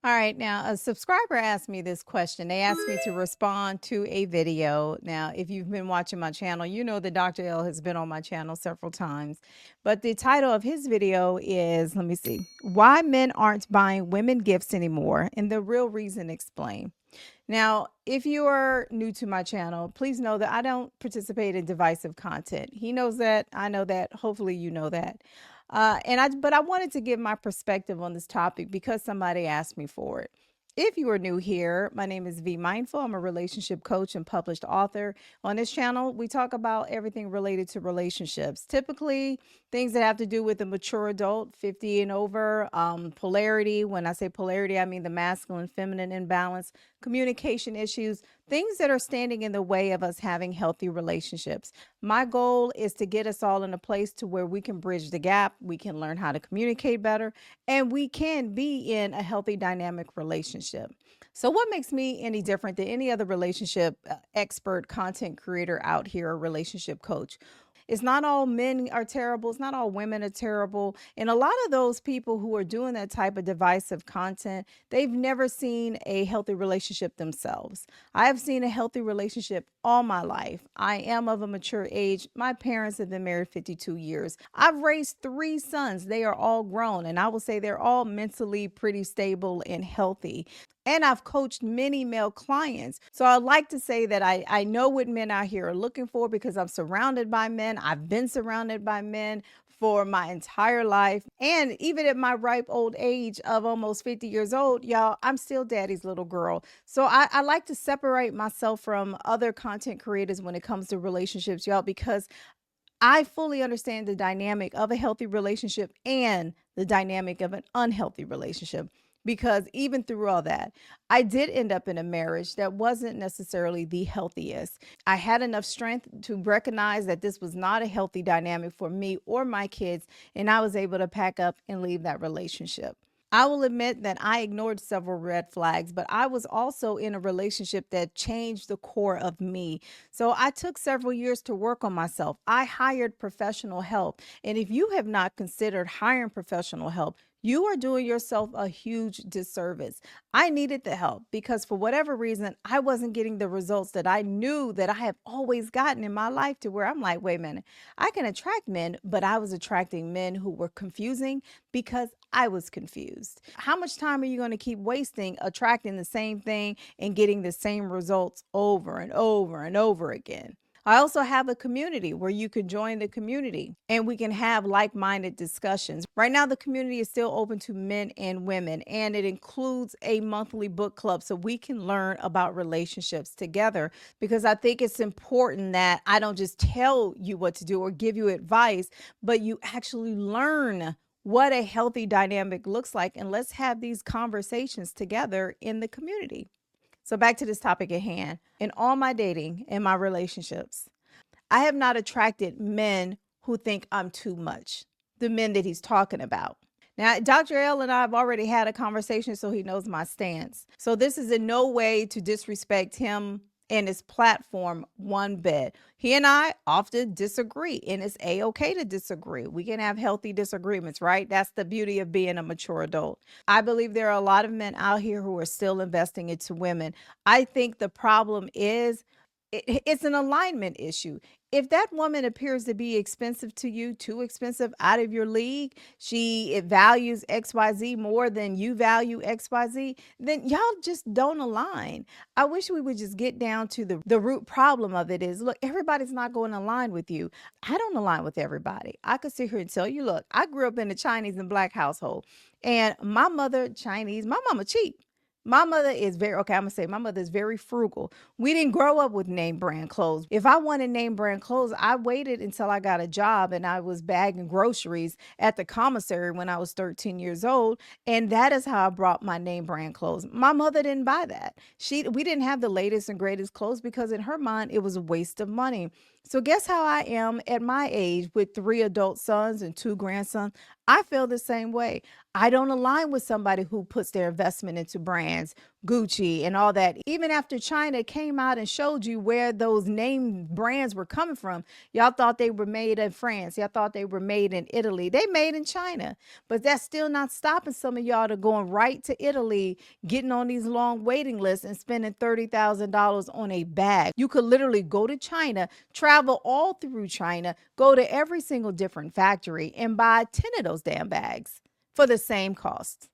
All right, now a subscriber asked me this question. They asked me to respond to a video. Now, if you've been watching my channel, you know that Dr. L has been on my channel several times. But the title of his video is, let me see, Why Men Aren't Buying Women Gifts Anymore and the Real Reason Explained. Now, if you are new to my channel, please know that I don't participate in divisive content. He knows that. I know that. Hopefully, you know that. But I wanted to give my perspective on this topic because somebody asked me for it. If you are new here, my name is Vee Mindful. I'm a relationship coach and published author. On this channel, we talk about everything related to relationships, typically things that have to do with a mature adult, 50 and over, polarity. When I say polarity, I mean the masculine, feminine imbalance, communication issues, things that are standing in the way of us having healthy relationships. My goal is to get us all in a place to where we can bridge the gap, we can learn how to communicate better, and we can be in a healthy dynamic relationship. So what makes me any different than any other relationship expert, content creator out here, a relationship coach? It's not all men are terrible. It's not all women are terrible. And a lot of those people who are doing that type of divisive content, they've never seen a healthy relationship themselves. I have seen a healthy relationship all my life. I am of a mature age. My parents have been married 52 years. I've raised 3 sons. They are all grown, and I will say they're all mentally pretty stable and healthy. And I've coached many male clients. So I like to say that I know what men out here are looking for because I'm surrounded by men. I've been surrounded by men for my entire life. And even at my ripe old age of almost 50 years old, y'all, I'm still daddy's little girl. So I like to separate myself from other content creators when it comes to relationships, y'all, because I fully understand the dynamic of a healthy relationship and the dynamic of an unhealthy relationship. Because even through all that, I did end up in a marriage that wasn't necessarily the healthiest. I had enough strength to recognize that this was not a healthy dynamic for me or my kids, and I was able to pack up and leave that relationship. I will admit that I ignored several red flags, but I was also in a relationship that changed the core of me. So I took several years to work on myself. I hired professional help. And if you have not considered hiring professional help, you are doing yourself a huge disservice. I needed the help because for whatever reason, I wasn't getting the results that I knew that I have always gotten in my life, to where I'm like, wait a minute, I can attract men, but I was attracting men who were confusing because I was confused. How much time are you going to keep wasting attracting the same thing and getting the same results over and over and over again? I also have a community where you can join the community and we can have like-minded discussions. Right now, the community is still open to men and women, and it includes a monthly book club so we can learn about relationships together, because I think it's important that I don't just tell you what to do or give you advice, but you actually learn what a healthy dynamic looks like. And let's have these conversations together in the community. So back to this topic at hand. In all my dating and my relationships, I have not attracted men who think I'm too much, the men that he's talking about. Now, Dr. L and I have already had a conversation, so he knows my stance. So this is in no way to disrespect him and his platform one bit. He and I often disagree, and it's a-okay to disagree. We can have healthy disagreements, right? That's the beauty of being a mature adult. I believe there are a lot of men out here who are still investing into women. I think the problem is it's an alignment issue. If that woman appears to be expensive to you, too expensive, out of your league, it values XYZ more than you value XYZ, then y'all just don't align. I wish we would just get down to the root problem of it is, look, everybody's not going to align with you. I don't align with everybody. I could sit here and tell you, look, I grew up in a Chinese and Black household, and my mother, Chinese, my mama cheap. My mother is I'm gonna say my mother is very frugal. We didn't grow up with name brand clothes. If I wanted name brand clothes, I waited until I got a job and I was bagging groceries at the commissary when I was 13 years old. And that is how I brought my name brand clothes. My mother didn't buy that. We didn't have the latest and greatest clothes because in her mind, it was a waste of money. So guess how I am at my age with 3 adult sons and 2 grandsons? I feel the same way. I don't align with somebody who puts their investment into brands, Gucci and all that. Even after China came out and showed you where those name brands were coming from, y'all thought they were made in France. Y'all thought they were made in Italy. They made in China. But that's still not stopping some of y'all to going right to Italy, getting on these long waiting lists and spending $30,000 on a bag. You could literally go to China, travel all through China, go to every single different factory and buy 10 of those damn bags for the same cost.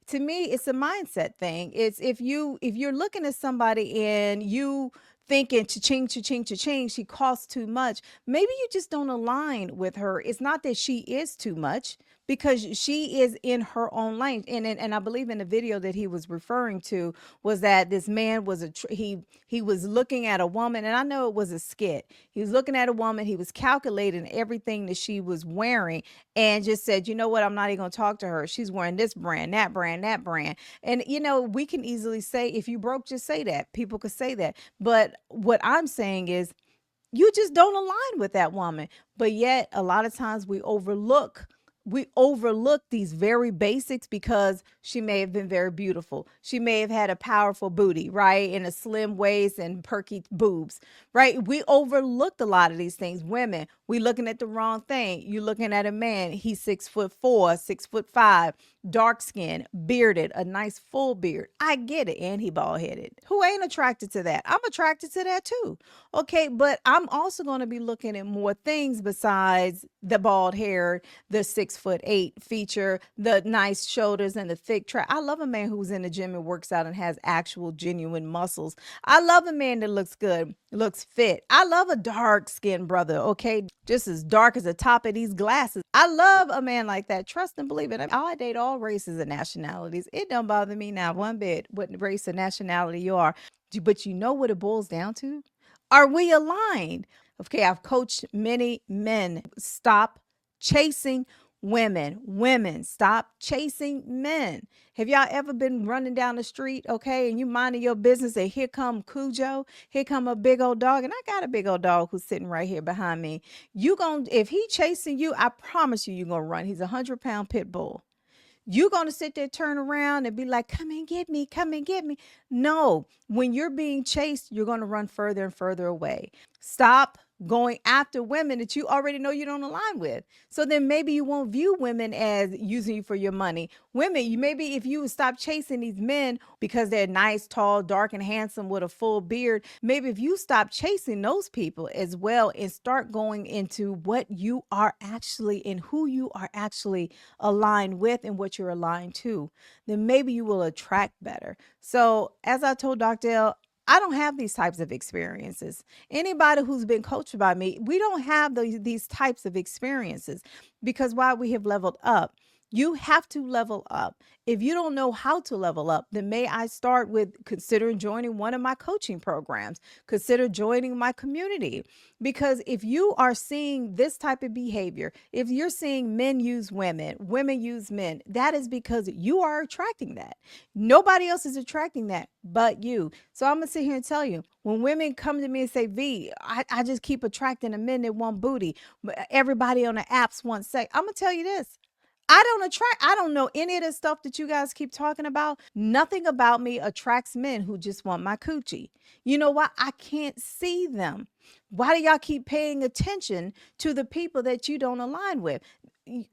To me, it's a mindset thing. It's if you're looking at somebody and you thinking cha-ching, cha-ching, cha-ching, she costs too much. Maybe you just don't align with her. It's not that she is too much, because she is in her own lane. And I believe in the video that he was referring to was that this man was he was looking at a woman, and I know it was a skit. He was looking at a woman, he was calculating everything that she was wearing, and just said, you know what, I'm not even gonna talk to her. She's wearing this brand, that brand, that brand. And we can easily say, if you broke, just say that. People could say that. But what I'm saying is, you just don't align with that woman. But yet a lot of times we overlook these very basics because she may have been very beautiful. She may have had a powerful booty, right? And a slim waist and perky boobs, right? We overlooked a lot of these things. Women, we looking at the wrong thing. You looking at a man, he's 6'4", 6'5", dark skin, bearded, a nice full beard. I get it. And he bald headed. Who ain't attracted to that? I'm attracted to that too. Okay. But I'm also going to be looking at more things besides the bald hair, the 6'8" feature, the nice shoulders and the thick track. I love a man who's in the gym and works out and has actual genuine muscles. I love a man that looks good, looks fit. I love a dark skinned brother. Okay. Just as dark as the top of these glasses. I love a man like that. Trust and believe it. I date all races and nationalities. It don't bother me now one bit what race or nationality you are. But you know what it boils down to? Are we aligned? Okay, I've coached many men. Stop chasing women. Women, stop chasing men. Have y'all ever been running down the street, okay, and you minding your business, and here come Cujo, here come a big old dog, and I got a big old dog who's sitting right here behind me. If he chasing you, I promise you're gonna run. He's a 100-pound pit bull. You're going to sit there, turn around and be like, come and get me, come and get me. No, when you're being chased, you're going to run further and further away. Stop going after women that you already know you don't align with. So then maybe you won't view women as using you for your money. Women, maybe if you would stop chasing these men because they're nice, tall, dark, and handsome with a full beard, maybe if you stop chasing those people as well and start going into what you are actually and who you are actually aligned with and what you're aligned to, then maybe you will attract better. So as I told Dr. L, I don't have these types of experiences. Anybody who's been coached by me, we don't have these types of experiences, because while we have leveled up, you have to level up. If you don't know how to level up, then may I start with considering joining one of my coaching programs, consider joining my community. Because if you are seeing this type of behavior, if you're seeing men use women, women use men, that is because you are attracting that. Nobody else is attracting that but you. So I'm going to sit here and tell you, when women come to me and say, V, I just keep attracting the men that want booty. Everybody on the apps wants sex. I'm going to tell you this. I don't know any of the stuff that you guys keep talking about. Nothing about me attracts men who just want my coochie. You know why? I can't see them. Why do y'all keep paying attention to the people that you don't align with?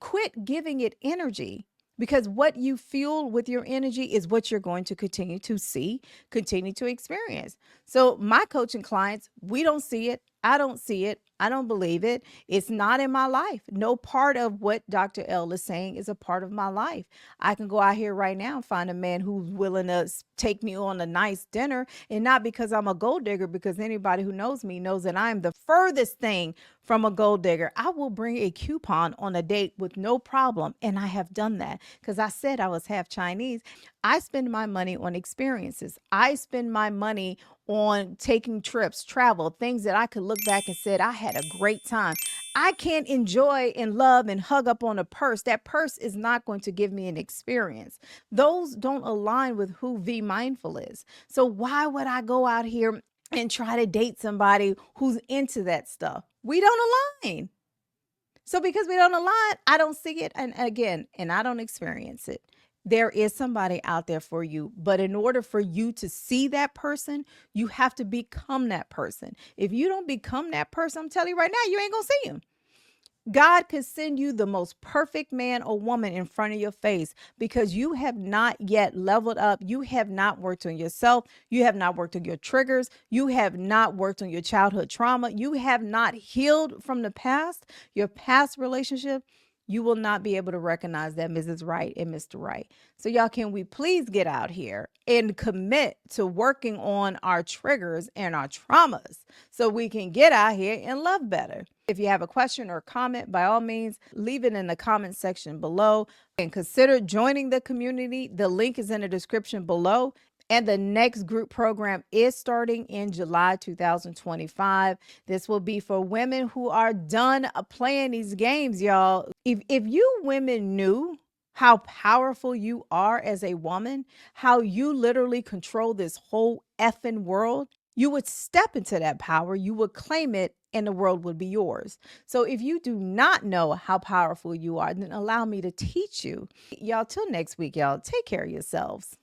Quit giving it energy, because what you fuel with your energy is what you're going to continue to see, continue to experience. So my coaching clients, we don't see it. I don't see it. I don't believe it. It's not in my life. No part of what Dr. L is saying is a part of my life. I can go out here right now and find a man who's willing to take me on a nice dinner, and not because I'm a gold digger, because anybody who knows me knows that I'm the furthest thing from a gold digger. I will bring a coupon on a date with no problem. And I have done that because I said I was half Chinese. I spend my money on experiences. I spend my money on taking trips, travel, things that I could look back and said, I had a great time. I can't enjoy and love and hug up on a purse. That purse is not going to give me an experience. Those don't align with who Vee Mindful is. So why would I go out here and try to date somebody who's into that stuff? We don't align. So because we don't align, I don't see it. And again, and I don't experience it. There is somebody out there for you, but in order for you to see that person, you have to become that person. If you don't become that person, I'm telling you right now, you ain't gonna see him. God could send you the most perfect man or woman in front of your face because you have not yet leveled up. You have not worked on yourself. You have not worked on your triggers. You have not worked on your childhood trauma. You have not healed from the past, your past relationship. You will not be able to recognize that Mrs. Right and Mr. Right. So, y'all, can we please get out here and commit to working on our triggers and our traumas so we can get out here and love better? If you have a question or comment, by all means, leave it in the comment section below and consider joining the community. The link is in the description below. And the next group program is starting in July 2025. This will be for women who are done playing these games, y'all. If you women knew how powerful you are as a woman, how you literally control this whole effing world, you would step into that power, you would claim it, and the world would be yours. So if you do not know how powerful you are, then allow me to teach you. Y'all, till next week, y'all, take care of yourselves.